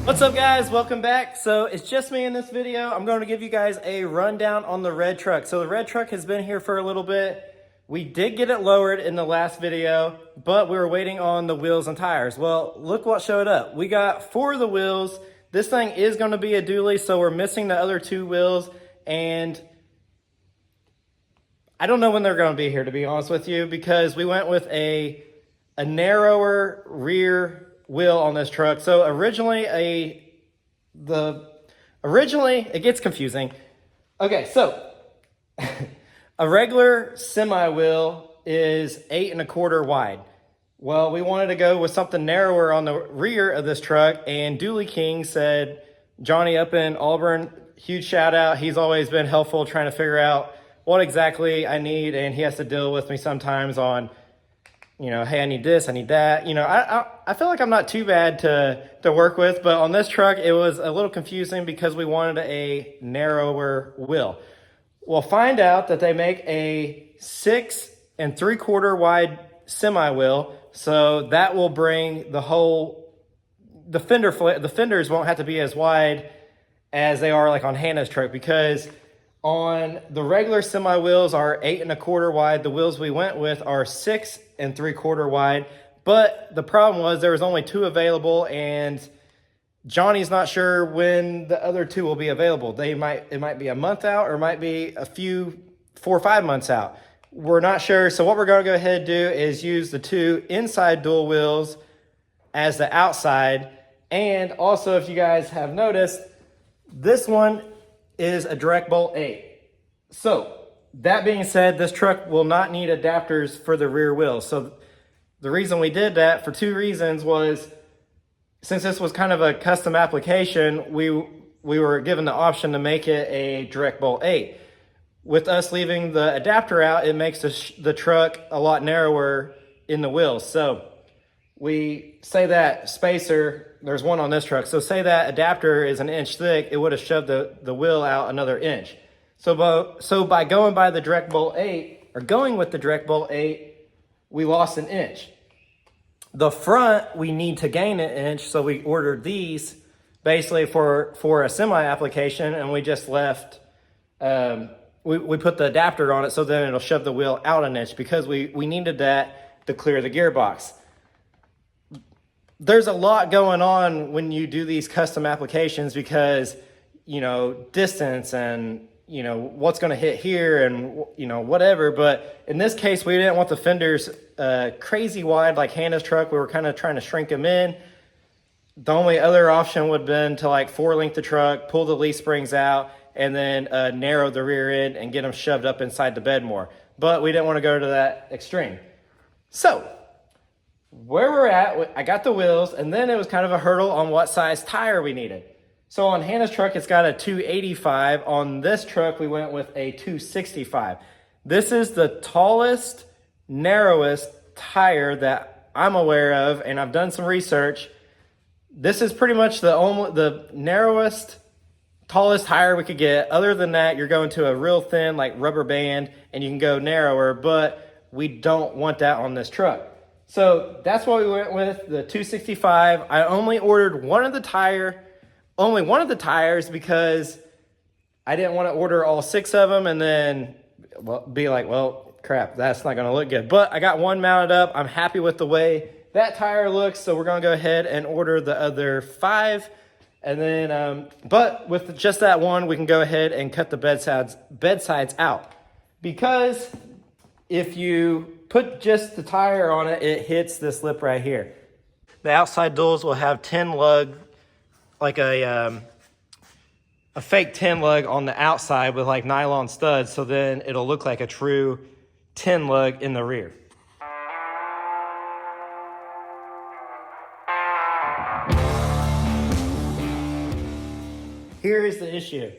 What's up guys, welcome back. So it's just me in this video. I'm going to give you guys a rundown on the red truck. So the red truck has been here for a little bit. We did get it lowered in the last video, but we were waiting on the wheels and tires. Well, look what showed up. We got 4 of the wheels. This thing is going to be a dually, so we're missing the other 2 wheels, and I don't know when they're going to be here, to be honest with you, because we went with a narrower rear wheel on this truck. So originally it gets confusing. Okay, so a regular semi wheel is 8 1/4 wide. Well, we wanted to go with something narrower on the rear of this truck, and Dually King said, Johnny up in Auburn, huge shout out. He's always been helpful trying to figure out what exactly I need, and he has to deal with me sometimes on, you know, hey, I need this, I need that. You know, I feel like I'm not too bad to work with, but on this truck, it was a little confusing because we wanted a narrower wheel. We'll find out that they make a 6 3/4 wide semi wheel, so that will bring the fenders won't have to be as wide as they are like on Hannah's truck, because on the regular semi wheels are 8 1/4 wide. The wheels we went with are 6 3/4 wide. But the problem was there was only 2 available, and Johnny's not sure when the other 2 will be available. It might be a month out, or it might be 4 or 5 months out. We're not sure. So what we're going to go ahead and do is use the 2 inside dual wheels as the outside. And also, if you guys have noticed, this one is a direct bolt 8. So that being said, this truck will not need adapters for the rear wheels. So the reason we did that, for 2 reasons, was since this was kind of a custom application, we were given the option to make it a direct bolt 8. With us leaving the adapter out, it makes the truck a lot narrower in the wheels. So we say that spacer, there's one on this truck, so say that adapter is 1 inch thick, it would have shoved the wheel out another inch. So by going by the direct bolt 8, or going with the direct bolt 8, we lost 1 inch. The front, we need to gain 1 inch, so we ordered these basically for a semi application, and we just left, we put the adapter on it, so then it'll shove the wheel out 1 inch, because we needed that to clear the gearbox. There's a lot going on when you do these custom applications, because, you know, distance and, you know, what's going to hit here and, you know, whatever. But in this case, we didn't want the fenders crazy wide like Hannah's truck. We were kind of trying to shrink them in. The only other option would have been to like 4-link the truck, pull the leaf springs out, and then narrow the rear end and get them shoved up inside the bed more. But we didn't want to go to that extreme. So where we're at, I got the wheels, and then it was kind of a hurdle on what size tire we needed. So on Hannah's truck, it's got a 285. On this truck, we went with a 265. This is the tallest, narrowest tire that I'm aware of, and I've done some research. This is pretty much the narrowest, tallest tire we could get. Other than that, you're going to a real thin, like rubber band, and you can go narrower, but we don't want that on this truck. So that's what we went with, the 265. I only ordered one of the tires, because I didn't want to order all 6 of them and then be like, well, crap, that's not going to look good. But I got one mounted up. I'm happy with the way that tire looks, so we're going to go ahead and order the other 5. And then, but with just that one, we can go ahead and cut the bedsides out. Because if you put just the tire on it, it hits this lip right here. The outside duals will have 10 lug, like a fake 10 lug on the outside with like nylon studs, so then it'll look like a true 10 lug in the rear. Here is the issue.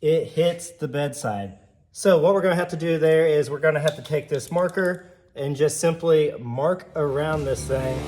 It hits the bedside. So what we're going to have to do there is we're going to have to take this marker and just simply mark around this thing.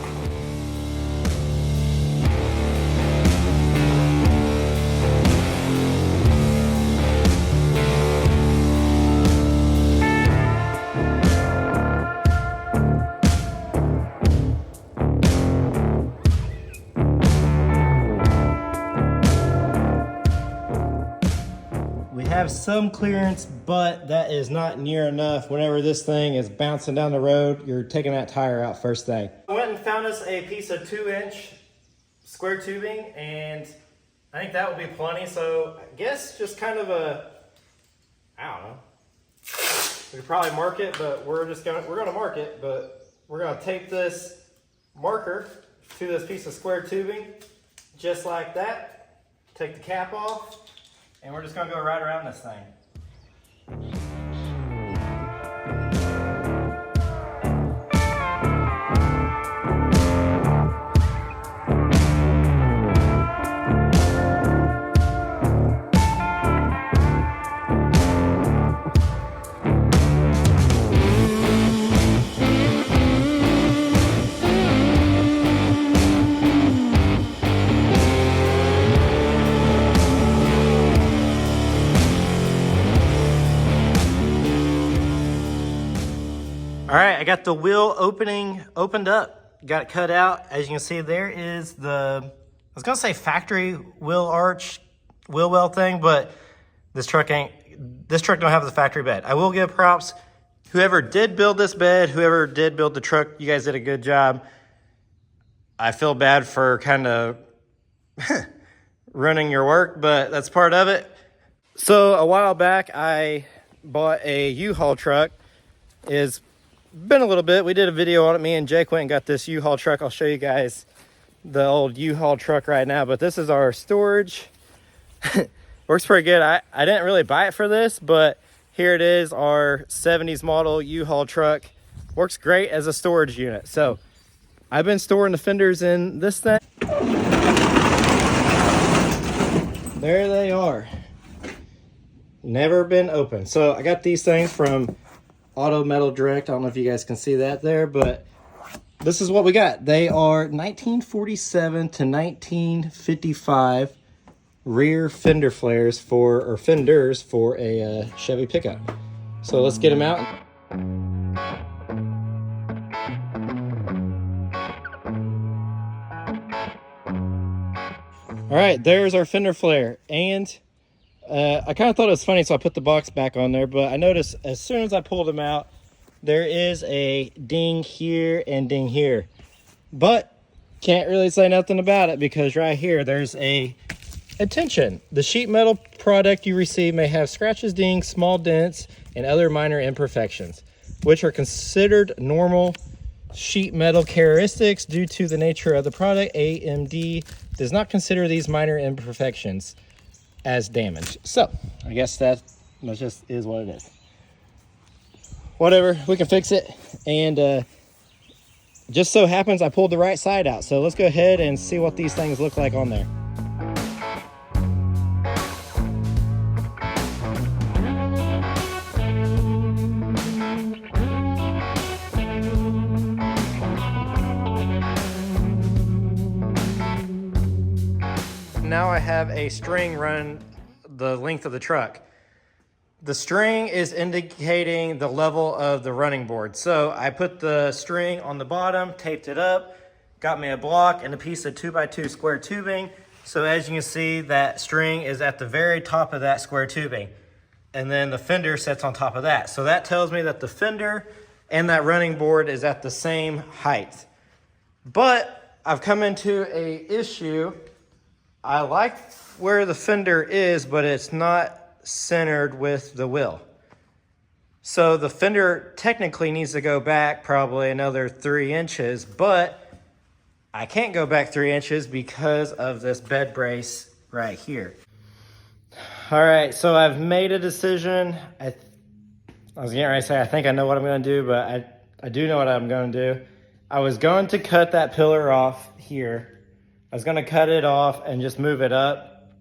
have some clearance, but that is not near enough. Whenever this thing is bouncing down the road, you're taking that tire out first thing. I went and found us a piece of 2-inch square tubing, and I think that will be plenty. So I guess just kind of a, I don't know. We could probably mark it, but we're gonna mark it, but we're gonna tape this marker to this piece of square tubing, just like that. Take the cap off, and we're just gonna go right around this thing. All right, I got the wheel opened up, got it cut out. As you can see, there is the, I was gonna say factory wheel arch, wheel well thing, but this truck don't have the factory bed. I will give props. Whoever did build this bed, whoever did build the truck, you guys did a good job. I feel bad for kind of running your work, but that's part of it. So a while back, I bought a U-Haul truck. It's been a little bit. We did a video on it. Me and Jake went and got this U-Haul truck. I'll show you guys the old U-Haul truck right now, but this is our storage. Works pretty good. I didn't really buy it for this, but here it is, our 70s model U-Haul truck. Works great as a storage unit. So I've been storing the fenders in this thing. There they are. Never been opened. So I got these things from Auto Metal Direct. I don't know if you guys can see that there, but this is what we got. They are 1947 to 1955 rear fender flares fenders for a Chevy pickup. So let's get them out. All right, there's our fender flare, and I kind of thought it was funny, so I put the box back on there, but I noticed as soon as I pulled them out, there is a ding here and ding here. But can't really say nothing about it because right here, there's a attention. The sheet metal product you receive may have scratches, dings, small dents, and other minor imperfections, which are considered normal sheet metal characteristics due to the nature of the product. AMD does not consider these minor imperfections as damage. So I guess that just is what it is. Whatever, we can fix it. And just so happens I pulled the right side out. So let's go ahead and see what these things look like on there. Now I have a string run the length of the truck. The string is indicating the level of the running board. So I put the string on the bottom, taped it up, got me a block and a piece of 2x2 square tubing. So as you can see, that string is at the very top of that square tubing. And then the fender sits on top of that. So that tells me that the fender and that running board is at the same height. But I've come into a issue. I like where the fender is, but it's not centered with the wheel. So the fender technically needs to go back probably another 3 inches, but I can't go back 3 inches because of this bed brace right here. All right, so I've made a decision. I was getting ready to say I think I know what I'm going to do, but I do know what I'm going to do. I was going to cut that pillar off here. I was gonna cut it off and just move it up,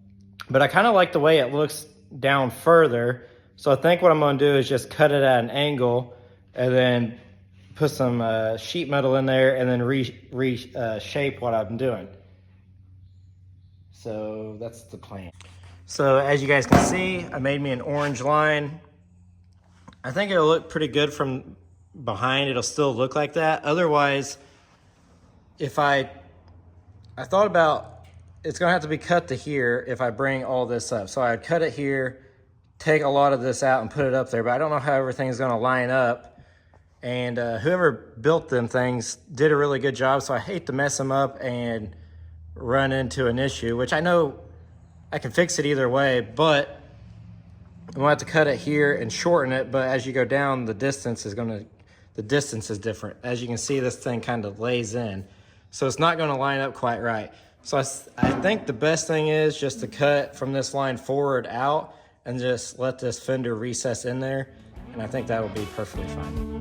but I kind of like the way it looks down further. So I think what I'm gonna do is just cut it at an angle and then put some sheet metal in there and then reshape what I'm doing. So that's the plan. So as you guys can see, I made me an orange line. I think it'll look pretty good from behind. It'll still look like that. Otherwise, if I thought about, it's gonna have to be cut to here if I bring all this up. So I'd cut it here, take a lot of this out and put it up there, but I don't know how everything's gonna line up. And whoever built them things did a really good job, so I hate to mess them up and run into an issue, which I know I can fix it either way, but I'm gonna have to cut it here and shorten it, but as you go down, the distance is different. As you can see, this thing kind of lays in, so it's not gonna line up quite right. So I think the best thing is just to cut from this line forward out and just let this fender recess in there, and I think that will be perfectly fine.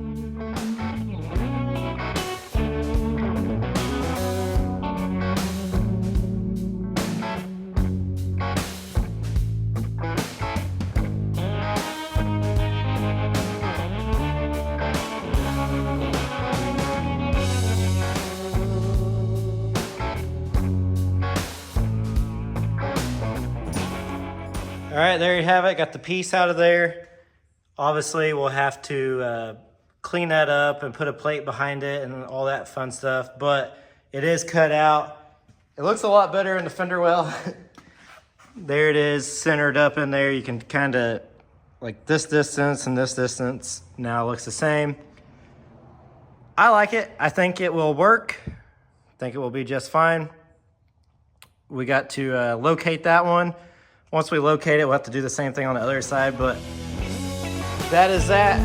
All right, there you have it. Got the piece out of there. Obviously, we'll have to clean that up and put a plate behind it and all that fun stuff, but it is cut out. It looks a lot better in the fender well. There it is, centered up in there. You can kind of, like this distance and this distance now looks the same. I like it. I think it will work. I think it will be just fine. We got to locate that one. Once we locate it, we'll have to do the same thing on the other side, but that is that.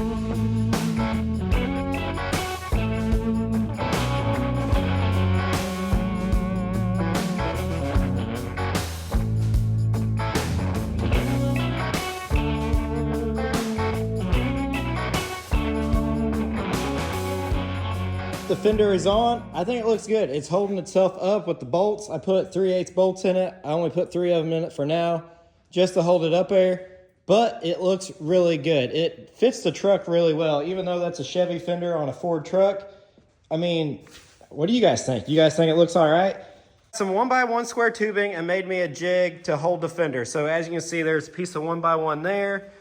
The fender is on. I think it looks good. It's holding itself up with the bolts. I put 3/8 bolts in it. I only put 3 of them in it for now, just to hold it up there, but it looks really good. It fits the truck really well, even though that's a Chevy fender on a Ford truck. I mean, what do you guys think? You guys think it looks all right? Some 1x1 square tubing and made me a jig to hold the fender. So as you can see, there's a piece of 1x1 there,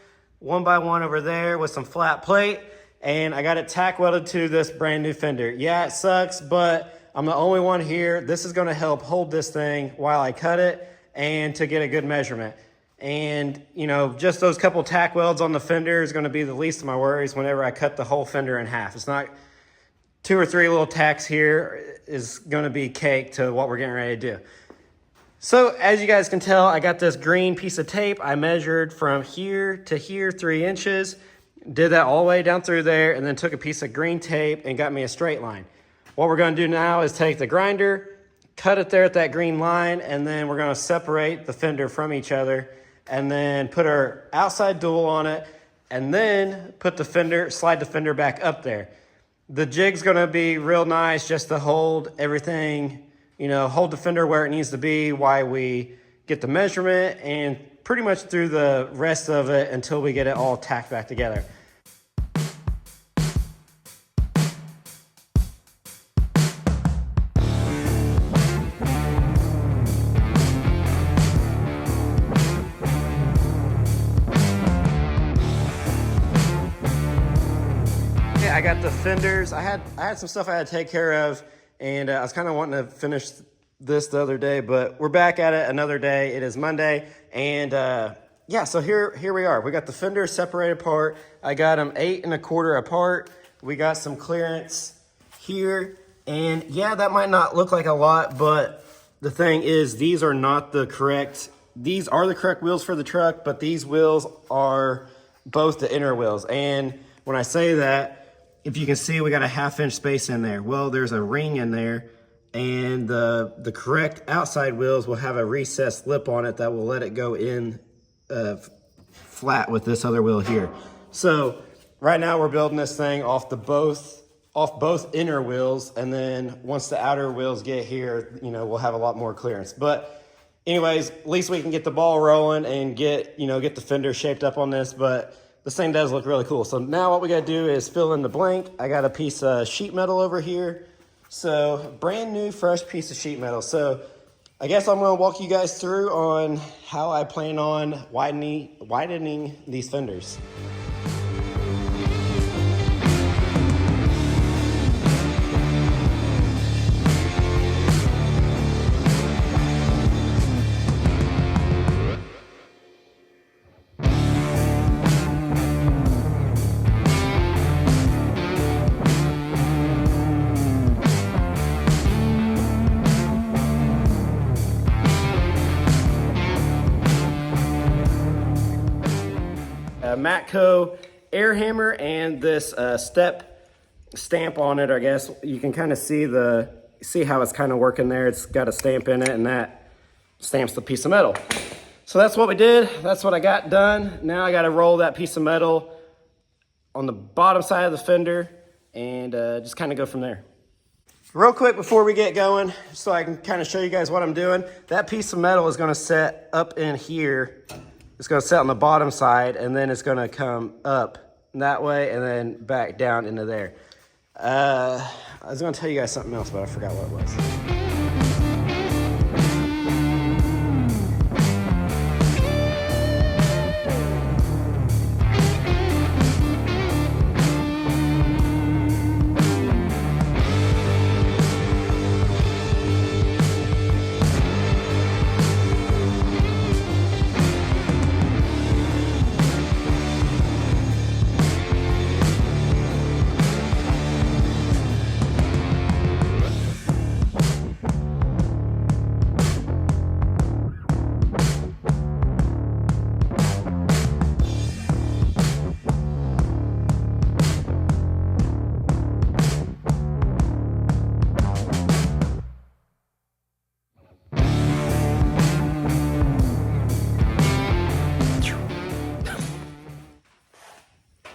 1x1 over there with some flat plate, and I got it tack welded to this brand new fender. Yeah, it sucks, but I'm the only one here. This is gonna help hold this thing while I cut it and to get a good measurement. And, you know, just those couple tack welds on the fender is going to be the least of my worries whenever I cut the whole fender in half. It's not 2 or 3 little tacks here is going to be cake to what we're getting ready to do. So as you guys can tell, I got this green piece of tape. I measured from here to here 3 inches, did that all the way down through there, and then took a piece of green tape and got me a straight line. What we're going to do now is take the grinder, cut it there at that green line, and then we're going to separate the fender from each other, and then put our outside dual on it, and then put the fender, slide the fender back up there. The jig's gonna be real nice just to hold everything, you know, hold the fender where it needs to be while we get the measurement, and pretty much through the rest of it until we get it all tacked back together. I got the fenders. I had some stuff I had to take care of, and I was kind of wanting to finish this the other day, but we're back at it another day. It is Monday, and yeah, so here we are. We got the fenders separated apart. I got them 8 1/4 apart. We got some clearance here, and yeah, that might not look like a lot, but the thing is, these are the correct wheels for the truck, but these wheels are both the inner wheels. And when I say that, if you can see, we got a 1/2 inch space in there. Well, there's a ring in there, and the correct outside wheels will have a recessed lip on it that will let it go in flat with this other wheel here. So right now we're building this thing off both inner wheels, and then once the outer wheels get here, you know, we'll have a lot more clearance. But anyways, at least we can get the ball rolling and get the fender shaped up on this. But this thing does look really cool. So now what we got to do is fill in the blank. I got a piece of sheet metal over here. So brand new, fresh piece of sheet metal. So I guess I'm going to walk you guys through on how I plan on widening these fenders. Matco air hammer and this step stamp on it. I guess you can kind of see how it's kind of working there. It's got a stamp in it, and that stamps the piece of metal. So that's what we did. That's what I got done. Now I got to roll that piece of metal on the bottom side of the fender and just kind of go from there. Real quick before we get going, so I can kind of show you guys what I'm doing. That piece of metal is going to set up in here. It's going to set on the bottom side, and then it's going to come up that way and then back down into there. I was going to tell you guys something else, but I forgot what it was.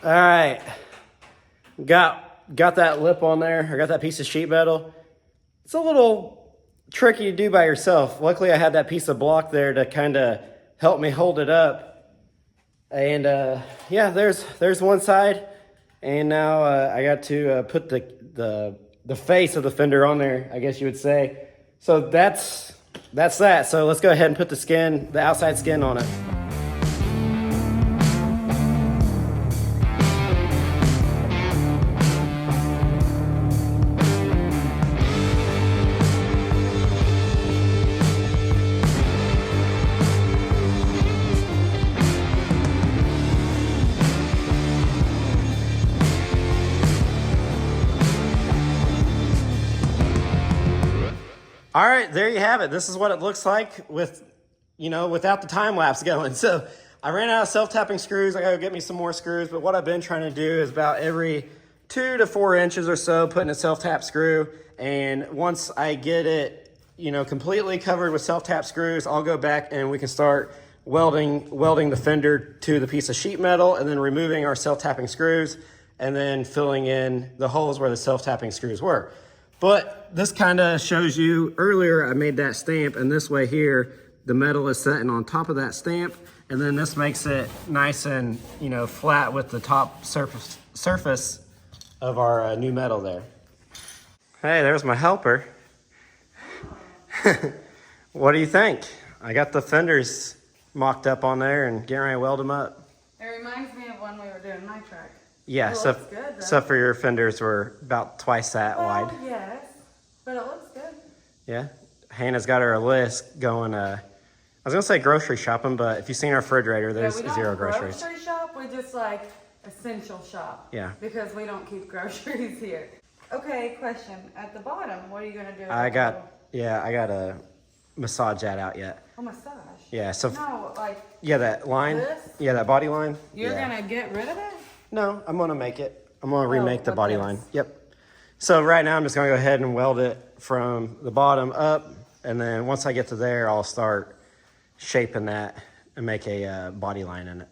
All right, got that lip on there. I got that piece of sheet metal. It's a little tricky to do by yourself. Luckily, I had that piece of block there to kind of help me hold it up. And yeah, there's one side. And now I got to put the face of the fender on there, I guess you would say. So that's that. So let's go ahead and put the outside skin on it. All right, there you have it. This is what it looks like with, without the time lapse going. So I ran out of self-tapping screws. I gotta get me some more screws, but what I've been trying to do is about every 2 to 4 inches or so, putting a self-tap screw. And once I get it, completely covered with self-tap screws, I'll go back and we can start welding the fender to the piece of sheet metal and then removing our self-tapping screws and then filling in the holes where the self-tapping screws were. But this kind of shows you, earlier I made that stamp, and this way here, the metal is sitting on top of that stamp, and then this makes it nice and, flat with the top surface of our new metal there. Hey, there's my helper. What do you think? I got the fenders mocked up on there and getting ready to weld them up. It reminds me of when we were doing my track. Yeah, so for your fenders were about twice that wide. Yes, but it looks good. Yeah, Hannah's got her list going. I was gonna say grocery shopping, but if you've seen our refrigerator, there's zero groceries. Grocery shop, we just like essential shop. Yeah. Because we don't keep groceries here. Okay, question. At the bottom, what are you gonna do? I got a massage that out yet. A massage? Yeah, so. No, like. Yeah, that line. This? Yeah, that body line. You're gonna get rid of it? No, I'm gonna make it. I'm gonna remake the body line. Yep. So right now I'm just gonna go ahead and weld it from the bottom up, and then once I get to there, I'll start shaping that and make a body line in it.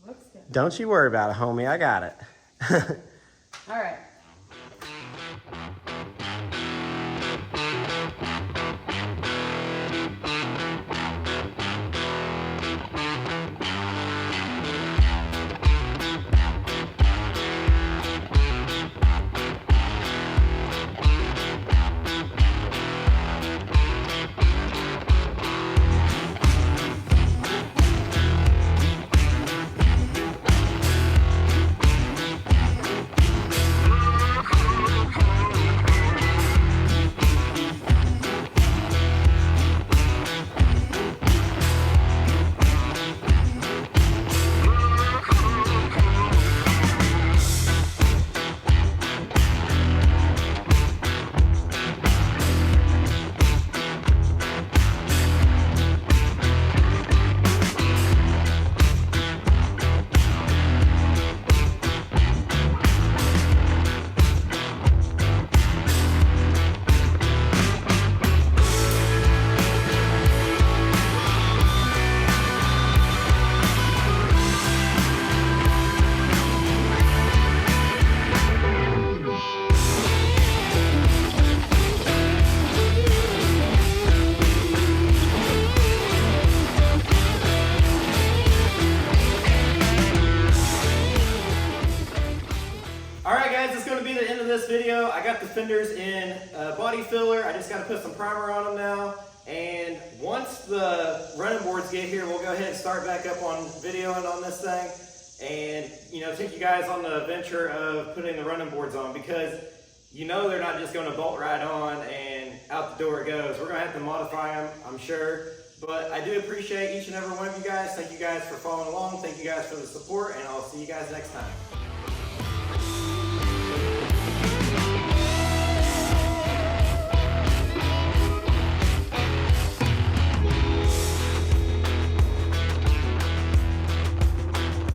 Looks good. Don't you worry about it, homie. I got it. All right. got the fenders in body filler. I just got to put some primer on them now. And once the running boards get here, we'll go ahead and start back up on videoing on this thing. And, you know, take you guys on the adventure of putting the running boards on, because you know they're not just going to bolt right on and out the door it goes. We're going to have to modify them, I'm sure. But I do appreciate each and every one of you guys. Thank you guys for following along. Thank you guys for the support, and I'll see you guys next time.